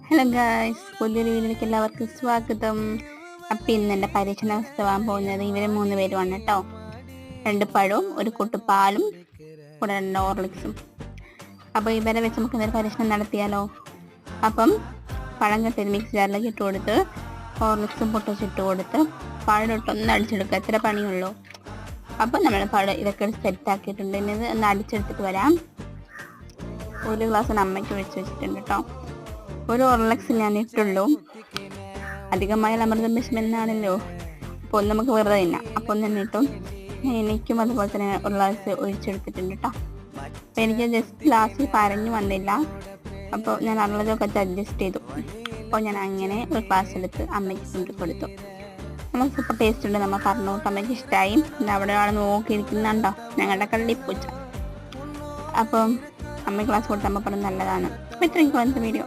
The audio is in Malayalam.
ഹലോ ഗായ്സ്, പുതിയൊരു വീഡിയോയിലേക്ക് എല്ലാവർക്കും സ്വാഗതം. അപ്പം ഇന്ന് എൻ്റെ പരീക്ഷണ വസ്തുവാൻ പോകുന്നത് ഇവർ 3 പേരുമാണ് കേട്ടോ. 2 പഴവും ഒരു കുട്ടു പാലും കൂടെ 2 ഹോർലിക്സും. അപ്പോൾ ഇവരെ വെച്ച് നമുക്ക് ഇന്നൊരു പരീക്ഷണം നടത്തിയാലോ. അപ്പം പഴം കെട്ടി മിക്സ് ജാറിലേക്ക് ഇട്ട് കൊടുത്ത് ഹോർലിക്സും പൊട്ടിച്ചിട്ട് കൊടുത്ത് പഴം ഇട്ടൊന്ന് അടിച്ചെടുക്കുക. എത്ര പണിയുള്ളൂ. അപ്പം നമ്മൾ പഴം ഇതൊക്കെ സെറ്റാക്കിയിട്ടുണ്ട്. ഇനി ഇത് ഒന്ന് അടിച്ചെടുത്തിട്ട് വരാം. 1 ഗ്ലാസ് അമ്മയ്ക്ക് ഒഴിച്ച് വെച്ചിട്ടുണ്ട് കേട്ടോ. ഒരു ഹോർലിക്സ് ഞാൻ ഇട്ടുള്ളൂ. അധികമായി അമൃതം വിഷമെന്നാണല്ലോ, അപ്പോൾ ഒന്ന് നമുക്ക് വെറുതെ തിന്നാം. അപ്പോൾ ഒന്ന് ഇട്ടും എനിക്കും അതുപോലെ തന്നെ 1 ഗ്ലാസ് ഒഴിച്ചെടുത്തിട്ടുണ്ട് കേട്ടോ. അപ്പോൾ എനിക്ക് ജസ്റ്റ് ഗ്ലാസ്സിൽ പരഞ്ഞു വന്നില്ല, അപ്പോൾ ഞാൻ ഉള്ളതൊക്കെ അഡ്ജസ്റ്റ് ചെയ്തു. അപ്പോൾ ഞാൻ അങ്ങനെ 1 ഗ്ലാസ് എടുത്ത് അമ്മയ്ക്ക് കൊണ്ട് കൊടുത്തു. നമ്മൾ സൂപ്പർ ടേസ്റ്റ് ഉണ്ട്. നമ്മൾ പറഞ്ഞു അമ്മയ്ക്ക് ഇഷ്ടമായി. അവിടെ ആൾ നോക്കിയിരിക്കുന്നുണ്ടോ ഞങ്ങളുടെ കള്ളിപ്പൂച്ച. അപ്പം അമ്മ ഗ്ലാസ് കൊടുത്ത് അമ്മ പറഞ്ഞു നല്ലതാണ്. അപ്പോൾ ഇത്രയും വീഡിയോ.